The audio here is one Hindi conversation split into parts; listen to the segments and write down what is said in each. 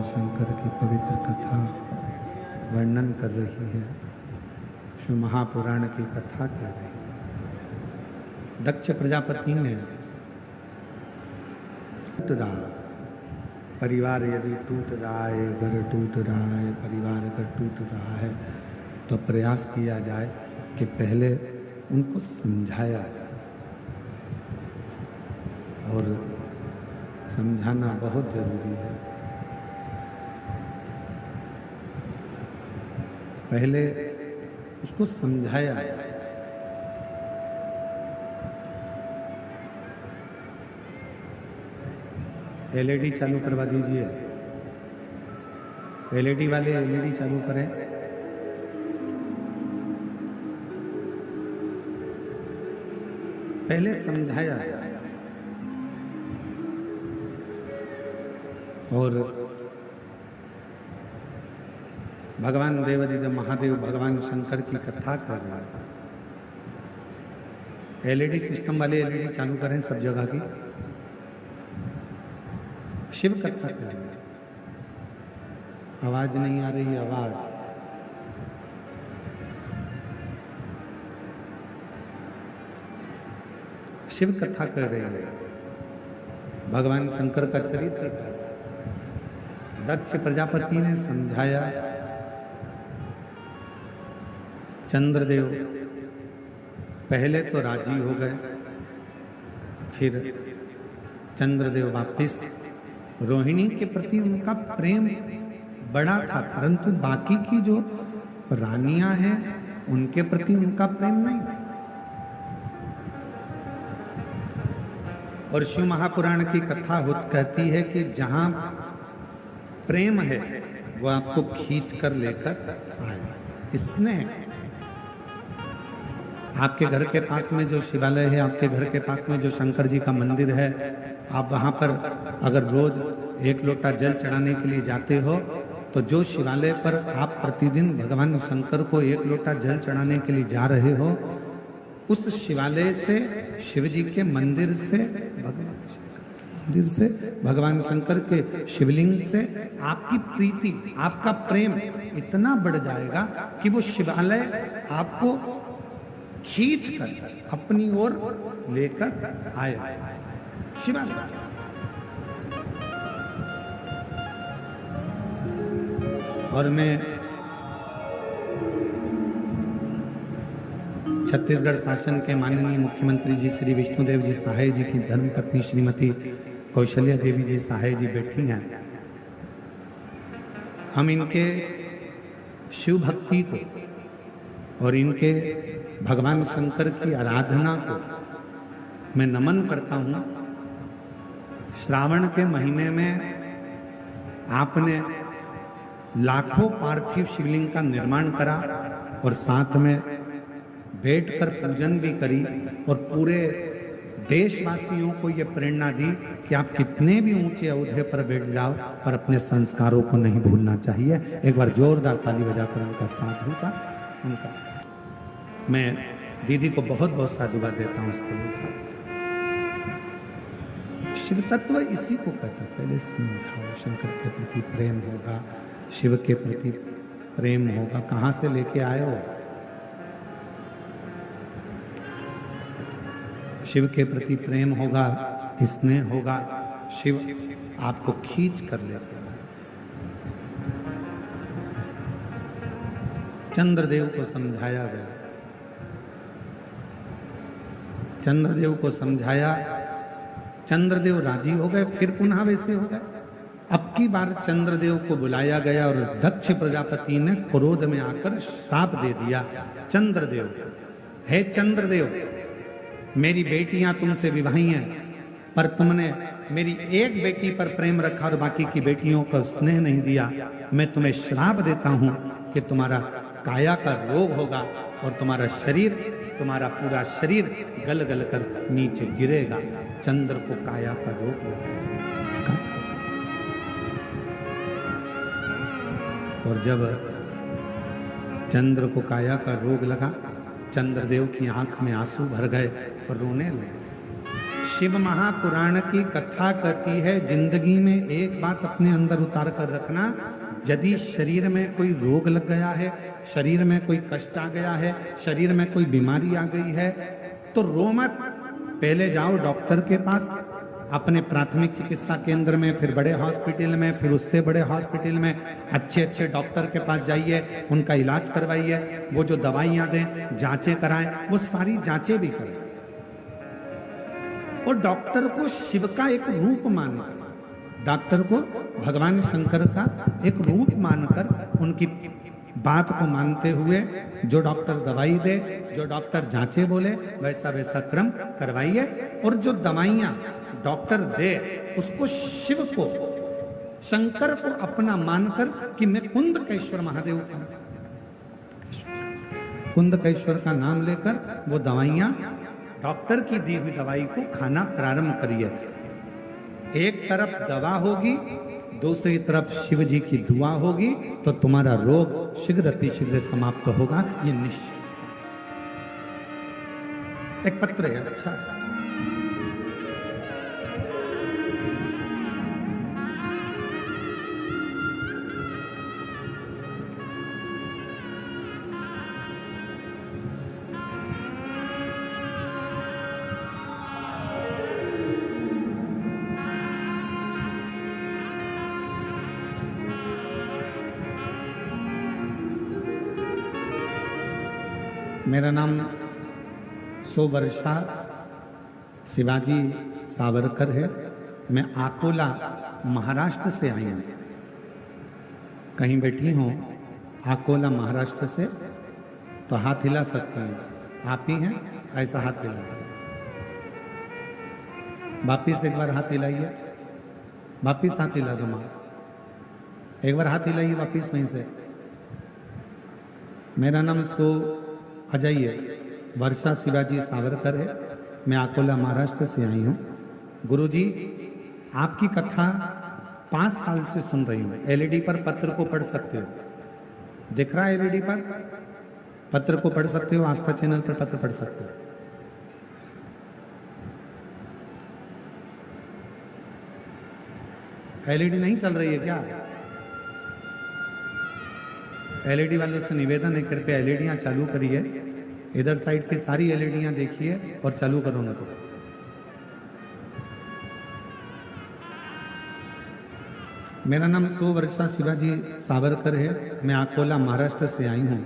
शंकर की पवित्र कथा वर्णन कर रही है, शिव महापुराण की कथा कह रही है। दक्ष प्रजापति ने टूट रहा परिवार यदि टूट रहा है, घर टूट रहा है, परिवार अगर टूट रहा है तो प्रयास किया जाए कि पहले उनको समझाया जाए, और समझाना बहुत जरूरी है। पहले उसको समझाया जाए। एलईडी चालू करवा दीजिए, एलईडी वाले एलईडी चालू करें। पहले समझाया जाए और भगवान देवादिदेव महादेव भगवान शंकर की कथा कर रहे हैं। एलईडी सिस्टम वाले एलईडी चालू करें सब जगह की। शिव कथा कर रहे हैं। आवाज नहीं आ रही, आवाज। शिव कथा कर रहे हैं, भगवान शंकर का चरित्र कर। दक्ष प्रजापति ने समझाया, चंद्रदेव पहले तो राजी हो गए, फिर चंद्रदेव वापिस। रोहिणी के प्रति उनका प्रेम बड़ा था, परंतु बाकी की जो रानियां हैं उनके प्रति उनका प्रेम नहीं। और शिव महापुराण की कथा कहती है कि जहां प्रेम है वो आपको खींच कर लेकर आए। स्नेह। आपके घर के पास में जो शिवालय है, आपके घर के पास में जो शंकर जी का मंदिर है, आप वहां पर अगर रोज एक लोटा जल चढ़ाने के लिए जाते हो तो जो शिवालय पर आप प्रतिदिन भगवान शंकर को एक लोटा जल चढ़ाने के लिए जा रहे हो, उस शिवालय से, शिव जी के मंदिर से, भगवान शंकर के शिवलिंग से आपकी प्रीति, आपका प्रेम इतना बढ़ जाएगा कि वो शिवालय आपको खींच कर अपनी ओर लेकर आए। शिवालय। और मैं छत्तीसगढ़ शासन के माननीय मुख्यमंत्री जी श्री विष्णुदेव जी सहाय जी की धर्मपत्नी श्रीमती कौशल्या देवी जी सहाय जी बैठी हैं। हम इनके शिव भक्ति को और इनके भगवान शंकर की आराधना को मैं नमन करता हूं। श्रावण के महीने में आपने लाखों पार्थिव शिवलिंग का निर्माण करा और साथ में बैठकर पूजन भी करी, और पूरे देशवासियों को यह प्रेरणा दी कि आप कितने भी ऊंचे ओहदे पर बैठ जाओ पर अपने संस्कारों को नहीं भूलना चाहिए। एक बार जोरदार ताली बजाकर उनका साथ होगा। उनका मैं दीदी को बहुत बहुत साधुवाद देता हूं उसके लिए। शिव तत्व इसी को कहता। पहले समझाओ, शंकर के प्रति प्रेम होगा, शिव के प्रति प्रेम होगा। कहां से लेके आए हो? शिव के प्रति प्रेम होगा, स्नेह होगा, शिव आपको खींच कर लेते हैं। चंद्रदेव को समझाया गया, चंद्रदेव को समझाया, चंद्रदेव राजी हो गए, फिर पुनः वैसे हो गए। अब की बार चंद्रदेव को बुलाया गया और दक्ष प्रजापति ने क्रोध में आकर श्राप दे दिया। चंद्रदेव, हे चंद्रदेव, मेरी बेटियां तुमसे विवाही हैं, पर तुमने मेरी एक बेटी पर प्रेम रखा और बाकी की बेटियों को स्नेह नहीं दिया। मैं तुम्हें श्राप देता हूं कि तुम्हारा काया का रोग होगा और तुम्हारा शरीर, तुम्हारा पूरा शरीर गल गल कर नीचे गिरेगा। चंद्र को काया का रोग लगा। और जब चंद्र को काया का रोग लगा, चंद्रदेव की आंख में आंसू भर गए और रोने लगे। शिव महापुराण की कथा कहती है, जिंदगी में एक बात अपने अंदर उतार कर रखना, यदि शरीर में कोई रोग लग गया है, शरीर में कोई कष्ट आ गया है, शरीर में कोई बीमारी आ गई है, तो रो मत। पहले जाओ डॉक्टर के पास, अपने प्राथमिक चिकित्सा केंद्र में, फिर बड़े हॉस्पिटल में, फिर उससे बड़े हॉस्पिटल में, अच्छे अच्छे डॉक्टर के पास जाइए, उनका इलाज करवाइए, वो जो दवाइयां दें, जांचें कराएं, वो सारी जांचें भी करें। और डॉक्टर को शिव का एक रूप मानकर, डॉक्टर को भगवान शंकर का एक रूप मानकर, उनकी बात को मानते हुए जो डॉक्टर दवाई दे, जो डॉक्टर जांचे बोले, वैसा वैसा क्रम करवाइए। और जो दवाइयां डॉक्टर दे, उसको शिव को, शंकर को अपना मानकर कि मैं कुंदकेश्वर महादेव का, कुंदकेश्वर का नाम लेकर वो दवाइयां, डॉक्टर की दी हुई दवाई को खाना प्रारंभ करिए। एक तरफ दवा होगी, दूसरी तरफ शिव जी की दुआ होगी, तो तुम्हारा रोग शीघ्र अतिशीघ्र समाप्त होगा, ये निश्चित। एक पत्र है, अच्छा मेरा नाम सोवर्षा शिवाजी सावरकर है। मैं अकोला महाराष्ट्र से आई हूँ। कहीं बैठी हूँ अकोला महाराष्ट्र से, तो हाथ हिला सकते हैं, आप ही हैं, ऐसा हाथ हिला। वापिस एक बार हाथ हिलाइए, वापिस हाथ हिला दो माँ, एक बार हाथ हिलाइए वापिस वहीं से। मेरा नाम अजय वर्षा शिवाजी सावरकर है। मैं अकोला महाराष्ट्र से आई हूँ। गुरुजी, आपकी कथा 5 साल से सुन रही हूँ। एलईडी पर पत्र को पढ़ सकते हो, दिख रहा है एलईडी पर, पत्र को पढ़ सकते हो, आस्था चैनल पर पत्र पढ़ सकते हो। एलईडी नहीं चल रही है क्या? एलईडी वालों से निवेदन है, कृपया एलईडियां चालू करिए। इधर साइड की सारी एलईडियां देखिए और चालू करो उनको। मेरा नाम सोवर्षा शिवाजी सावरकर है। मैं अकोला महाराष्ट्र से आई हूं।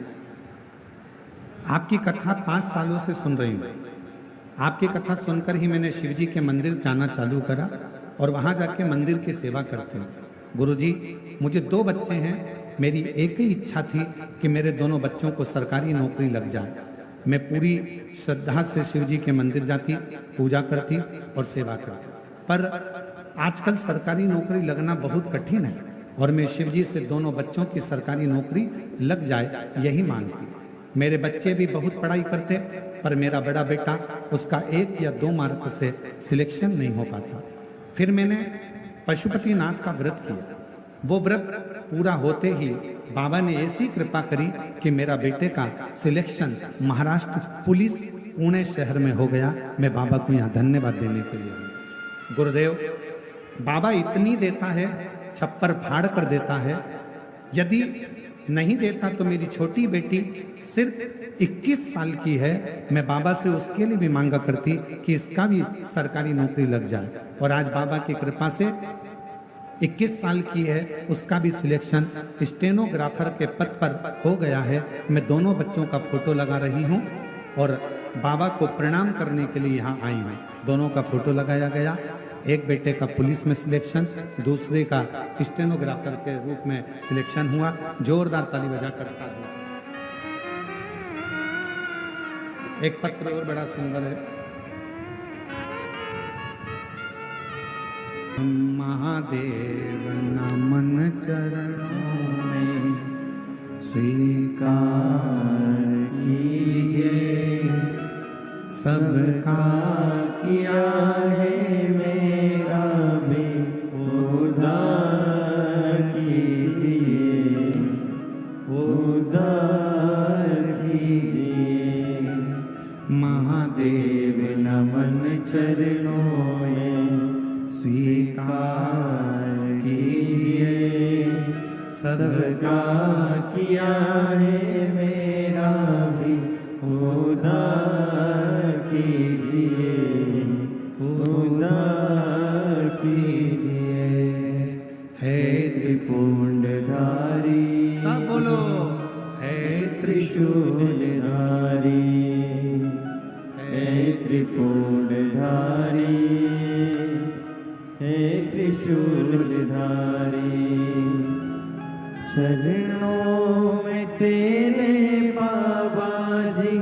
आपकी कथा 5 सालों से सुन रही हूं। आपकी कथा सुनकर ही मैंने शिवजी के मंदिर जाना चालू करा और वहां जाके मंदिर की सेवा करते हूँ। गुरुजी, मुझे 2 बच्चे हैं। मेरी एक ही इच्छा थी कि मेरे दोनों बच्चों को सरकारी नौकरी लग जाए। मैं पूरी श्रद्धा से शिव जी के मंदिर जाती, पूजा करती और सेवा करती, पर आजकल सरकारी नौकरी लगना बहुत कठिन है और मैं शिव जी से दोनों बच्चों की सरकारी नौकरी लग जाए यही मांगती। मेरे बच्चे भी बहुत पढ़ाई करते, पर मेरा बड़ा बेटा, उसका 1 या 2 मार्क से सिलेक्शन नहीं हो पाता। फिर मैंने पशुपतिनाथ का व्रत किया। वो व्रत पूरा होते ही बाबा ने ऐसी कृपा करी कि मेरा बेटे का सिलेक्शन महाराष्ट्र पुलिस पुणे शहर में हो गया। मैं बाबा को यहाँ धन्यवाद देने के लिए। गुरुदेव, बाबा इतनी देता है, छप्पर फाड़ कर देता है। यदि नहीं देता तो मेरी छोटी बेटी सिर्फ 21 साल की है, मैं बाबा से उसके लिए भी मांगा करती कि इसका भी सरकारी नौकरी लग जाए। और आज बाबा की कृपा से 21 साल की है, उसका भी सिलेक्शन स्टेनोग्राफर के पद पर हो गया है। मैं दोनों बच्चों का फोटो लगा रही हूँ और बाबा को प्रणाम करने के लिए यहाँ आई हूँ। दोनों का फोटो लगाया गया। एक बेटे का पुलिस में सिलेक्शन, दूसरे का स्टेनोग्राफर के रूप में सिलेक्शन हुआ। जोरदार ताली बजाकर साथ में। एक पत्र और बड़ा सुंदर है। महादेव नमन चरणों में स्वीकार कीजिए, सबका किया है मेरा भी उद्धार कीजिए, उद्धार कीजिए। महादेव नमन चरणों सबका किया है मेरा भी उद्धार कीजिए, उद्धार कीजिए। है त्रिपुंडधारी, सब बोलो, है त्रिशूलधारी, है त्रिपुंडधारी, हे त्रिशूलधारी। शरणों में तेरे बाबा जी,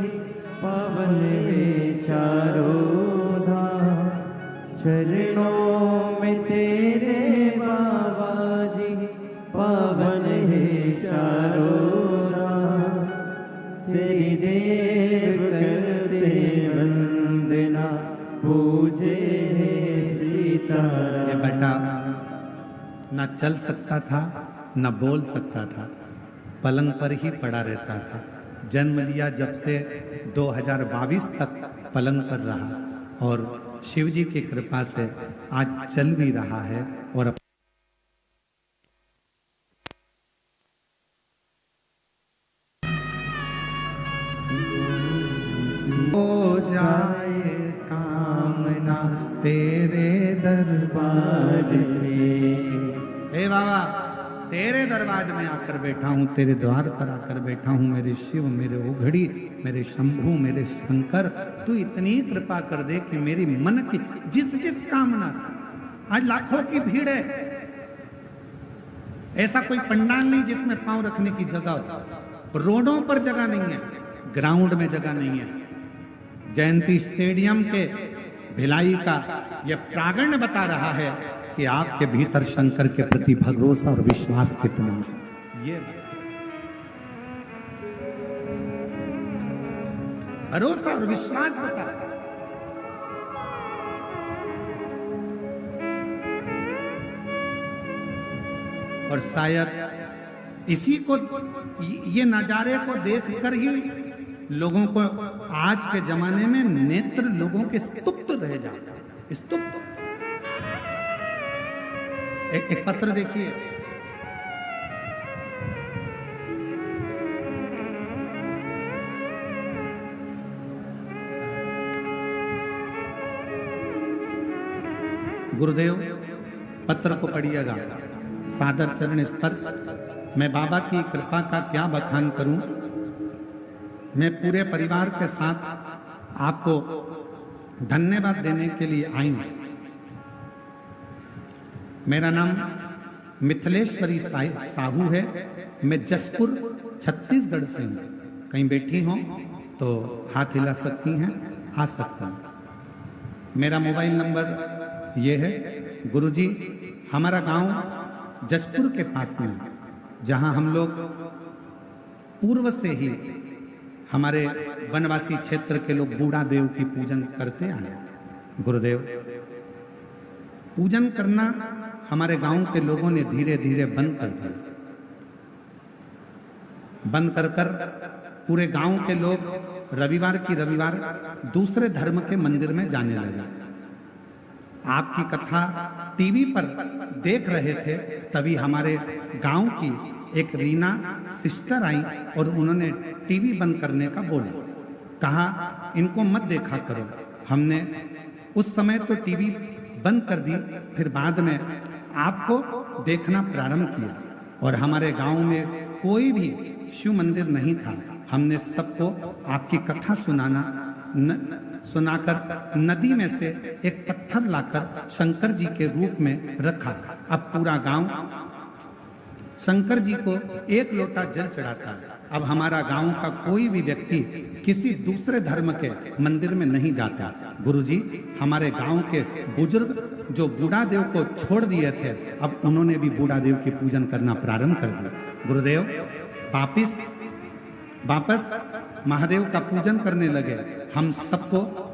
पावन है चारों धाम। चरणों में तेरे बाबा जी, पावन है चारों धाम। तेरी देव करते वंदना, पूजे सीताराम। ये बेटा ना चल सकता था, न बोल सकता था, पलंग पर ही पड़ा रहता था। जन्म लिया जब से 2022 तक पलंग पर रहा और शिव जी की कृपा से आज चल भी रहा है। और हो जाए कामना तेरे दरबार से। हे बाबा, तेरे दरबार में आकर बैठा हूँ, तेरे द्वार पर आकर बैठा हूँ। मेरे शिव, मेरे उघड़ी, मेरे शंभू, मेरे शंकर, तू इतनी कृपा कर दे कि मेरी मन की जिस जिस कामना से, आज लाखों की भीड़ है, ऐसा कोई पंडाल नहीं जिसमें पांव रखने की जगह हो। रोडों पर जगह नहीं है, ग्राउंड में जगह नहीं है। जयंती स्टेडियम के भिलाई का यह प्रांगण बता रहा है कि आपके भीतर शंकर के प्रति भरोसा और विश्वास कितना है। ये भरोसा और विश्वास बता। और शायद इसी को, ये नजारे को देखकर ही लोगों को आज के जमाने में नेत्र लोगों के स्तुप्त रह जाते हैं। स्तुप्त। एक पत्र देखिए, गुरुदेव पत्र को पढ़िएगा। सादर चरण स्पर्श। मैं बाबा की कृपा का क्या बखान करूं। मैं पूरे परिवार के साथ आपको धन्यवाद देने के लिए आई हूं। मेरा नाम मिथिलेश्वरी साहू है। मैं जसपुर छत्तीसगढ़ से हूँ। कहीं बैठी हो तो हाथ हिला सकती हैं, आ सकते हैं। मेरा मोबाइल नंबर ये है। गुरुजी, हमारा गांव जसपुर के पास में, जहां हम लोग पूर्व से ही हमारे वनवासी क्षेत्र के लोग बूढ़ा देव की पूजन करते आए। गुरुदेव, पूजन करना हमारे गांव के लोगों ने धीरे धीरे बंद कर दिया। बंद कर पूरे गांव के लोग रविवार की रविवार दूसरे धर्म के मंदिर में जाने लगे। आपकी कथा टीवी पर देख रहे थे, तभी हमारे गांव की एक रीना सिस्टर आई और उन्होंने टीवी बंद करने का बोला। कहा इनको मत देखा करो। हमने उस समय तो टीवी बंद कर दी, फिर बाद में आपको देखना प्रारंभ किया। और हमारे गांव में कोई भी शिव मंदिर नहीं था। हमने सबको आपकी कथा सुनाकर नदी में से एक पत्थर लाकर शंकर जी के रूप में रखा। अब पूरा गांव शंकर जी को एक लोटा जल चढ़ाता है। अब हमारा गांव का कोई भी व्यक्ति किसी दूसरे धर्म के मंदिर में नहीं जाता। गुरुजी, हमारे गांव के बुजुर्ग जो बूढ़ा देव को छोड़ दिए थे, अब उन्होंने भी बूढ़ा देव की पूजन करना प्रारंभ कर दिया। गुरुदेव वापस महादेव का पूजन करने लगे। हम सबको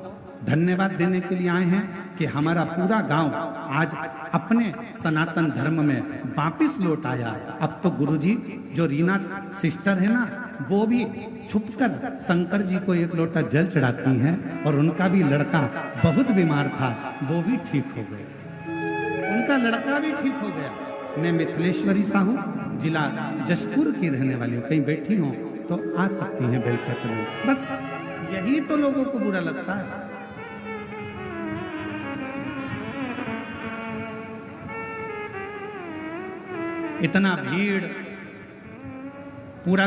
धन्यवाद देने के लिए आए हैं कि हमारा पूरा गांव आज अपने सनातन धर्म में वापिस लौट आया। अब तो गुरुजी, जो रीना सिस्टर है ना, वो भी छुपकर शंकर जी को एक लोटा जल चढ़ाती हैं। और उनका भी लड़का बहुत बीमार था, वो भी ठीक हो गया। उनका लड़का भी ठीक हो गया। मैं मिथिलेश्वरी साहू जिला जशपुर की रहने वाली हो, कहीं बैठी हो तो आ सकती हैं बैठक में। बस यही तो लोगों को बुरा लगता है। इतना भीड़, पूरा